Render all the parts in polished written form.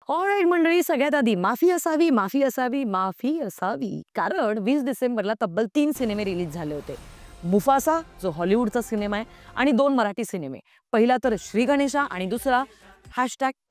All right मंडळी, सगळ्यात आधी माफी असावी, माफी असावी, माफी असावी. कारण 20 डिसेंबरला तब्बल 3 सिनेमे रिलीज झाले होते. मुफासा जो हॉलिवूडचा सिनेमा आहे आणि 2 मराठी सिनेमे. पहिला तर श्री गणेशा आणि दुसरा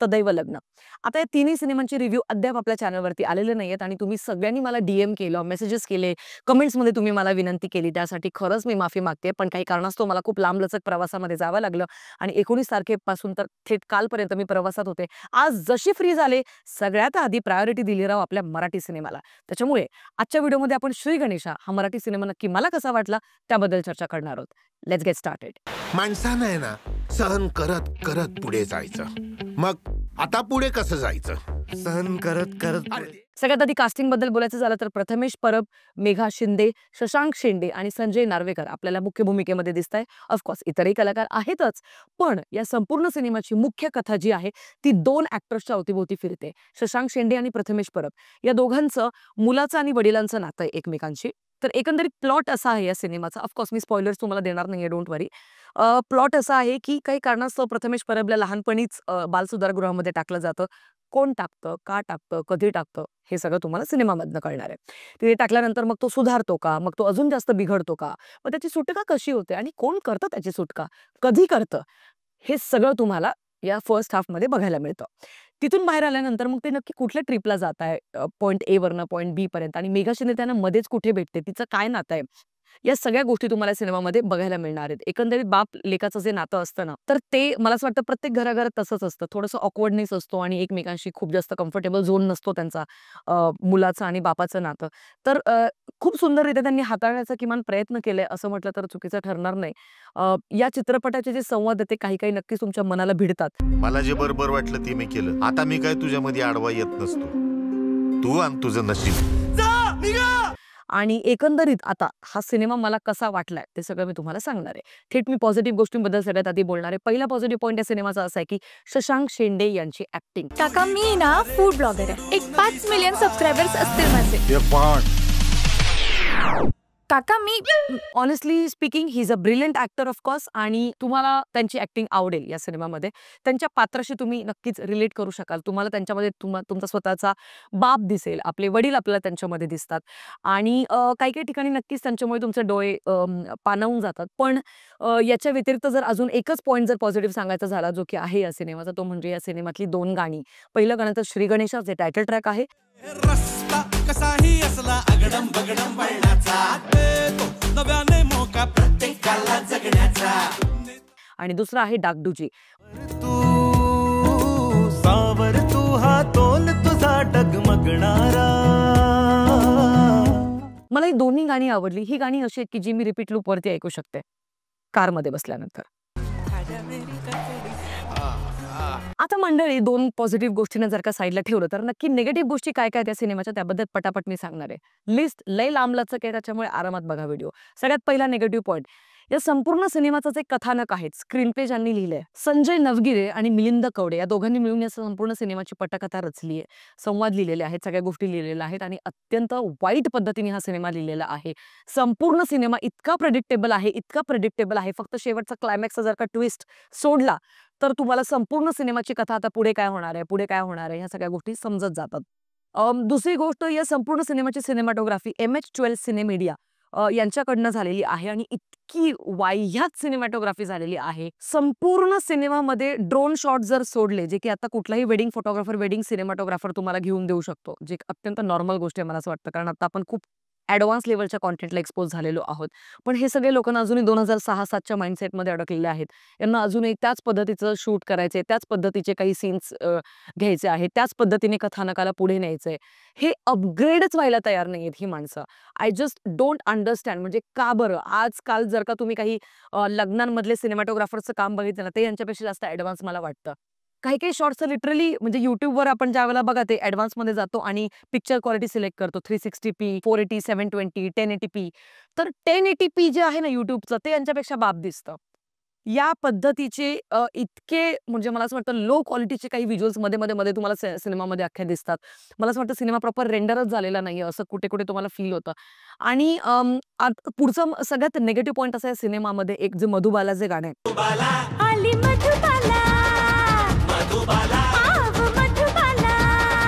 #तदैव लग्न. आता या तिन्ही सिनेमांचे रिव्ह्यू अद्याप आपल्या चॅनलवरती आलेले नाहीयेत आणि तुम्ही सगळ्यांनी मला डीएम केलं, मेसेजेस केले, कमेंट्समध्ये तुम्ही मला विनंती केली. त्यासाठी खरंच मी माफी मागते. पण काही कारणास्तव मला खूप लांबलचक प्रवासामध्ये जावं लागलं आणि 19 तारखेपासून तर थेट कालपर्यंत मी प्रवासात होते. आज जशी फ्री झाले, सगळ्यात आधी प्रायोरिटी दिली राव आपल्या मराठी सिनेमाला. त्याच्यामुळे आजच्या व्हिडिओमध्ये आपण श्री गणेशा हा मराठी सिनेमा नक्की मला कसा वाटला त्याबद्दल चर्चा करणार आहोत. Let's get started. माणसानं आहे ना सहन करत करत पुढे जायचं. मग आता पुढे कसं जायचं? सहन करत करत सगळ्यात आधी कास्टिंग बद्दल बोलायचं झालं तर प्रथमेश परब, मेघा शिंदे, शशांक शेंडे आणि संजय नार्वेकर आपल्याला मुख्य भूमिकेमध्ये दिसताय. ऑफकोर्स इतरही कलाकार आहेतच, पण या संपूर्ण सिनेमाची मुख्य कथा जी आहे ती 2 ऍक्टर्सच्या अवतीभोवती फिरते. शशांक शेंडे आणि प्रथमेश परब या दोघांचं मुलाचं आणि वडिलांचं नातं आहे एकमेकांशी. तर एकंदरीत प्लॉट असा आहे या सिनेमाचा. ऑफकोर्स मी स्पॉयलर्स तुम्हाला देणार नाहीये, डोंट वरी. प्लॉट असा आहे की काही कारणास्तव प्रथमेश परबला लहानपणीच बालसुधारगृहामध्ये टाकलं जातं. कोण टाकतं, का टाकतं, कधी टाकतं हे सगळं तुम्हाला सिनेमामधनं कळणार आहे. तिथे टाकल्यानंतर मग तो सुधारतो का, मग तो अजून जास्त बिघडतो का, मग त्याची सुटका कशी होते आणि कोण करतं त्याची सुटका, कधी करतं, हे सगळं तुम्हाला या फर्स्ट हाफमध्ये बघायला मिळतं. तिथून बाहेर आल्यानंतर मग ते नक्की कुठल्या ट्रिपला जात आहे, पॉइंट ए वरनं पॉइंट बी पर्यंत, आणि मेघा शिंदे त्यांना मध्येच कुठे भेटते, तिचं काय नातं आहे, या सगळ्या गोष्टी तुम्हाला सिनेमामध्ये बघायला मिळणार आहेत. एकंदरीत बाप लेकाचं जे नातं असतं ना, तर ते मला असं वाटतं प्रत्येक घराघरात तसंच असतं. थोडंसं ऑकवर्डनेस असतो आणि एकमेकांशी खूप जास्त कम्फर्टेबल झोन नसतो त्यांचा, मुलाचं आणि बापाचं नातं. तर खूप सुंदररित्या त्यांनी हाताळण्याचा किमान प्रयत्न केलाय असं म्हटलं तर चुकीचं ठरणार नाही. या चित्रपटाचे जे संवाद आहेत ते काही काही नक्कीच तुमच्या मनाला भिडतात. मला जे बरोबर वाटलं ते मी केलं. आता मी काय तुझ्यामध्ये आडवा येत नसतो. तू आणि तुझं नशीब. आणि एकंदरीत आता हा सिनेमा मला कसा वाटलाय ते सगळं मी तुम्हाला सांगणार आहे. थेट मी पॉझिटिव्ह गोष्टींबद्दल सगळ्यात आधी बोलणार आहे. पहिला पॉझिटिव्ह पॉईंट या सिनेमाचा असा आहे की शशांक शेंडे यांची ऍक्टिंग. काका मी ना फूड ब्लॉगर आहे. एक 5 मिलियन सबस्क्रायबर्स असतील माझे. काका me honestly speaking he is a brilliant actor of course, आणि तुम्हाला त्यांची ऍक्टिंग आवडेल या सिनेमामध्ये. त्यांच्या पात्राशी तुम्ही नक्कीच रिलेट करू शकाल. तुम्हाला त्यांच्यामध्ये तुमचा स्वतःचा बाप दिसेल, आपले वडील आपल्याला त्यांच्यामध्ये दिसतात, आणि काही काही ठिकाणी नक्कीच त्यांच्यामुळे तुमचे डोळे पाणावून जातात. पण याच्या व्यतिरिक्त जर अजून एकच पॉईंट जर पॉझिटिव्ह सांगायचा झाला जो की आहे या सिनेमाचा, तो म्हणजे या सिनेमातली 2 गाणी. पहिलं गाणं तर श्री गणेशा जे टायटल ट्रॅक आहे, रस्ता कसाही असला अगडम बगडम वळणाचा, देतो नव्याने मोका प्रत्येकाला जगण्याचा. आणि दुसरं आहे डागडुजी. तू सावर तू हा तोल तुझा डगमगणारा. मला ही दोन्ही गाणी आवडली. ही गाणी अशी आहेत की जी मी रिपीट लूप वरती ऐकू शकते कारमध्ये बसल्यानंतर. आता मंडळी, 2 पॉझिटिव्ह गोष्टींना जर का साईडला ठेवलं तर नक्की निगेटिव्ह गोष्टी काय काय त्या सिनेमाच्या त्याबद्दल पटापट मी सांगणार आहे. लिस्ट लय लांबलचक आहे, त्याच्यामुळे आरामात बघा व्हिडिओ. सगळ्यात पहिला निगेटिव्ह पॉईंट, या संपूर्ण सिनेमाचं जे कथानक आहे, स्क्रीन प्ले ज्यांनी लिहिलंय, संजय नवगिरे आणि मिलिंद कवडे या दोघांनी मिळून या संपूर्ण सिनेमाची पटकथा रचली आहे. संवाद लिहिलेले आहेत, सगळ्या गोष्टी लिहिलेल्या आहेत, आणि अत्यंत वाईट पद्धतीने हा सिनेमा लिहिलेला आहे. संपूर्ण सिनेमा इतका प्रेडिक्टेबल आहे, इतका प्रेडिक्टेबल आहे. फक्त शेवटचा क्लायमॅक्सचा जर का ट्विस्ट सोडला तर तुम्हाला संपूर्ण सिनेमाची कथा आता पुढे काय होणार आहे, पुढे काय होणार आहे, ह्या सगळ्या गोष्टी समजत जातात. दुसरी गोष्ट, या संपूर्ण सिनेमाची सिनेमॅटोग्राफी MH12 सिनेमीडिया यांच्याकडनं झालेली आहे, आणि इतकी वाह्यात सिनेमॅटोग्राफी झालेली आहे. संपूर्ण सिनेमामध्ये ड्रोन शॉट जर सोडले, जे की आता कुठलाही वेडिंग फोटोग्राफर, वेडिंग सिनेमॅटोग्राफर तुम्हाला घेऊन देऊ शकतो, जे अत्यंत नॉर्मल गोष्ट आहे मला असं वाटतं, कारण आता आपण खूप ॲडव्हान्स लेवलच्या कॉन्टेंटला एक्सपोज झालेलो आहोत. पण हे सगळे लोकांना अजूनही 2006-07च्या माइंडसेटमध्ये अडकलेले आहेत. यांना अजूनही त्याच पद्धतीचं शूट करायचंय, त्याच पद्धतीचे काही सीन्स घ्यायचे आहेत, त्याच पद्धतीने कथानकाला पुढे न्यायचंय. हे अपग्रेडच व्हायला तयार नाहीयेत ही माणसं. आय जस्ट डोंट अंडरस्टँड, म्हणजे का बरं? आजकाल जर का तुम्ही काही लग्नांमधले सिनेमॅटोग्राफरचं काम बघितलं ना, ते यांच्यापेक्षा जास्त ॲडव्हान्स मला वाटतं. काही काही शॉर्ट्स लिटरली म्हणजे युट्यूबवर आपण ज्यावेळेला बघा ते ॲडव्हान्समध्ये जातो आणि पिक्चर क्वालिटी सिलेक्ट करतो, 360p, 480, 720, 1080p. तर 1080p जे आहे ना युट्यूबचं, ते यांच्यापेक्षा बाप दिसतं. या पद्धतीचे इतके म्हणजे मला असं वाटतं लो क्वालिटीचे काही व्हिज्युअल्स मध्ये तुम्हाला सिनेमामध्ये अख्ख्या दिसतात. मला असं वाटतं सिनेमा प्रॉपर रेंडरच झालेला नाहीये असं कुठे-कुठे तुम्हाला फील होतं. आणि पुढचं सगळ्यात निगेटिव्ह पॉइंट असा आहे सिनेमामध्ये, एक जे मधुबाला जे गाणं आहे, आली मधुबाला, मधुबाला, आव मधुबाला.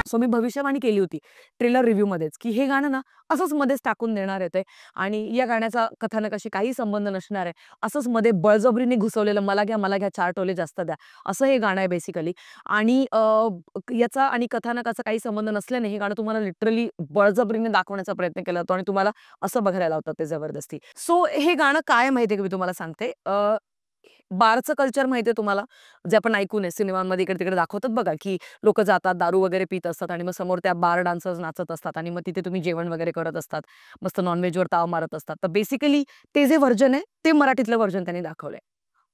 सो मी भविष्यवाणी केली होती ट्रेलर रिव्ह्यूमध्येच की हे गाणं ना असंच मध्येच टाकून देणार आहे ते आणि या गाण्याचा कथानकाशी काही संबंध नसणार आहे. असंच मध्ये बळजबरीने घुसवलेलं मला घ्या 4 टोले जास्त द्या असं हे गाणं आहे बेसिकली. आणि याचा आणि कथानकाचा काही संबंध नसल्याने हे गाणं तुम्हाला लिटरली बळजबरीने दाखवण्याचा प्रयत्न केला होता आणि तुम्हाला असं बघायला लावतात ते जबरदस्ती. सो हे गाणं काय माहितीये का मी तुम्हाला सांगते. बारचं कल्चर माहितीये तुम्हाला, जे आपण ऐकून आहे सिनेमांमध्ये इकडे-तिकडे दाखवतात बघा, की लोकं जातात, दारू वगैरे पीत असतात आणि मग समोर त्या बार डान्सर्स नाचत असतात आणि मग तिथे तुम्ही जेवण वगैरे करत असतात. मस्त नॉन-व्हेजवर ताव मारत असतात. तर बेसिकली ते जे व्हर्जन आहे, ते मराठीतलं व्हर्जन त्यांनी दाखवलंय.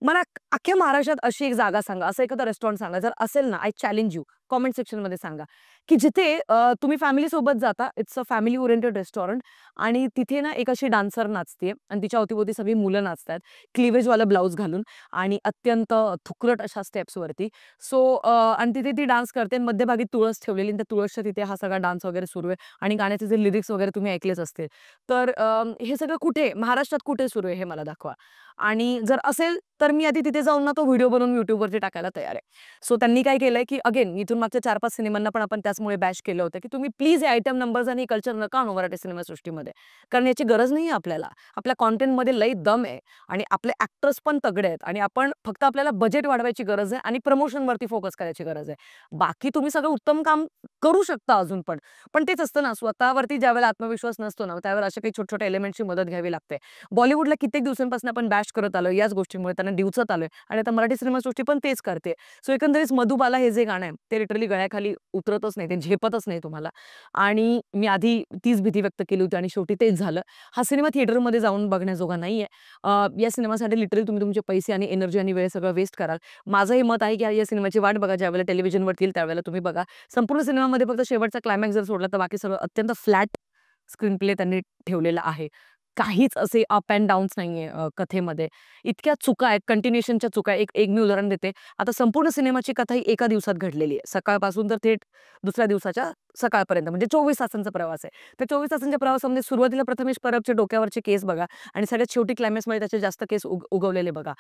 मला अख्ख्या महाराष्ट्रात अशी एक जागा सांगा, असं एखादं रेस्टॉरंट सांगा, जर असेल ना, आय चॅलेंज यू कमेंट सेक्शनमध्ये सांगा, की जिथे तुम्ही फॅमिलीसोबत जाता, it's a family oriented restaurant आणि तिथे ना एक अशी डान्सर नाचतेय आणि तिच्या अवतीभोवती सगळी मुलं नाचतात क्लिवेजवाला ब्लाऊज घालून आणि अत्यंत थुकरट अशा स्टेप्सवरती. सो आणि तिथे ती डान्स करते आणि मध्यभागी तुळस ठेवलेली आणि त्या तुळसच्या तिथे हा सगळा डान्स वगैरे सुरू आहे आणि गाण्याचे जे लिरिक्स वगैरे तुम्ही ऐकलेच असतील. तर हे सगळं कुठे महाराष्ट्रात कुठे सुरू आहे हे मला दाखवा आणि जर असेल तर मी आधी तिथे जाऊन ना तो व्हिडिओ बनवून YouTubeवरती टाकायला तयार आहे. सो त्यांनी काय केलंय, की अगेन इथून मागच्या 4-5 सिनेमांना पण आपण त्याचमुळे बॅश केलं होतं, की तुम्ही प्लीज हे आयटम नंबर्स आणि कल्चर नका आणू मराठी सिनेमासृष्टीमध्ये. कारण याची गरज नाहीये आपल्याला. आपल्या कॉन्टेंटमध्ये लई दम आहे आणि आपले ॲक्टर्स पण तगडे आहेत आणि आपण फक्त आपल्याला बजेट वाढवायची गरज आहे आणि प्रमोशनवरती फोकस करायची गरज आहे. बाकी तुम्ही सगळं उत्तम काम करू शकता अजून पण. पण तेच असतं ना, स्वतःवरती ज्यावेळेला आत्मविश्वास नसतो ना, त्यावेळेला अशा काही छोट्या-छोट्या एलिमेंट्सची मदत घ्यावी लागते. बॉलिवूडला कित्येक दिवसांपासून आपण बॅश करत आलोय याच गोष्टीमुळे, त्यांना डिवचत आलोय आणि आता मराठी सिनेमासृष्टी पण तेच करते. सो एकंदरीत मधुबाला हे जे गाणं आहे, ते लिटरली गळ्याखाली उतरतच नाही, ते झेपतच नाही तुम्हाला आणि मी आधी तीच भीती व्यक्त केली होती आणि शेवटी तेच झालं. हा सिनेमा थिएटरमध्ये जाऊन बघण्याजोगा नाहीये. या सिनेमासाठी लिटरली तुम्ही तुमचे पैसे आणि एनर्जी आणि वेळ सगळं वेस्ट कराल. माझं हे मत आहे, की या सिनेमाची वाट बघा, ज्यावेळेला टेलिव्हिजनवरती येईल त्यावेळेला तुम्ही बघा. संपूर्ण सिनेमामध्ये फक्त शेवटचा क्लायमॅक्स जर सोडला तर बाकी सगळं अत्यंत फ्लॅट स्क्रीन प्ले त्यांनी ठेवलेला आहे. काहीच असे अप अँड डाउन्स नाहीये कथेमध्ये. इतक्या चुका आहेत, कंटिन्युएशनच्या चुका आहेत. एक मी उदाहरण देते. आता संपूर्ण सिनेमाची कथा ही एका दिवसात घडलेली आहे. सकाळपासून तर थेट दुसऱ्या दिवसाच्या सकाळपर्यंत म्हणजे 24 तासांचा प्रवास आहे. त्या 24 तासांच्या प्रवासामध्ये सुरुवातीला प्रथमेश परबच्या डोक्यावरचे केस बघा आणि सगळ्यात शेवटी क्लायमॅक्समध्ये त्याचे जास्त केस उगवलेले बघा.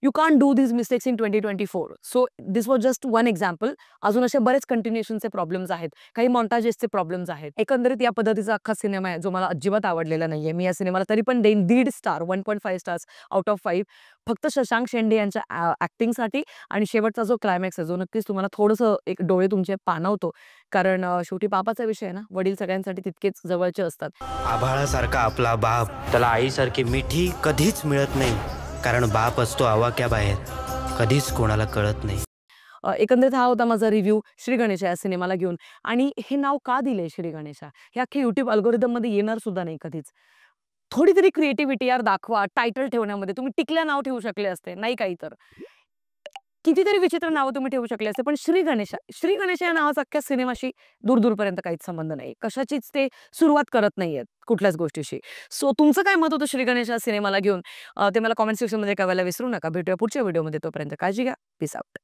You can't do this mistakes in 2024. So this was just one example. अजून असे बरेच कंटिन्युएशनचे प्रॉब्लेम्स आहेत. काही मॉन्टाजेसचे प्रॉब्लेम्स आहेत. एकंदरित या पद्धतीचा अख्खा सिनेमा आहे, जो मला अजिबात आवडलेला नाहीये. मी या सिनेमाला तरी पण देईन 1.5 स्टार, 1.5 स्टार्स आउट ऑफ 5 फक्त शशांक शेंडे यांच्या ॲक्टिंगसाठी आणि शेवटचा जो क्लायमॅक्स आहे, जो नक्कीच तुम्हाला थोडंसं एक डोळे तुमचे पाणावतो. कारण शेवटी बापाचा विषय आहे ना, वडील सगळ्यांसाठी तितकेच जवळचे असतात. आभाळासारखा आपला बाप, त्याला आईसारखी मिठी कधीच मिळत नाही, कारण बाप असतो आवाक्याबाहेर, कधीच कोणाला कळत नाही. एकंदरीत हा होता माझा रिव्ह्यू श्री गणेशा या सिनेमाला घेऊन. आणि हे नाव का दिलंय श्री गणेशा? हे अख्खे YouTube अल्गोरिदममध्ये येणार सुद्धा नाही कधीच. थोडी तरी क्रिएटिव्हिटी यार दाखवा टायटल ठेवण्यामध्ये. तुम्ही टिकल्या नाव ठेवू शकले असते, नाही काही तर. कितीतरी विचित्र नावं तुम्ही ठेवू शकले असते, पण श्री गणेशा या नावाचा अख्ख्या सिनेमाशी दूरपर्यंत काहीच संबंध नाही. कशाचीच ते सुरुवात करत नाहीयेत कुठल्याच गोष्टीशी. सो तुमचं काय मत होतं श्री गणेशा सिनेमाला घेऊन ते मला कमेंट सेक्शनमध्ये कळवायला विसरू नका. भेटूया पुढच्या व्हिडिओमध्ये. तोपर्यंत काळजी घ्या. Peace out.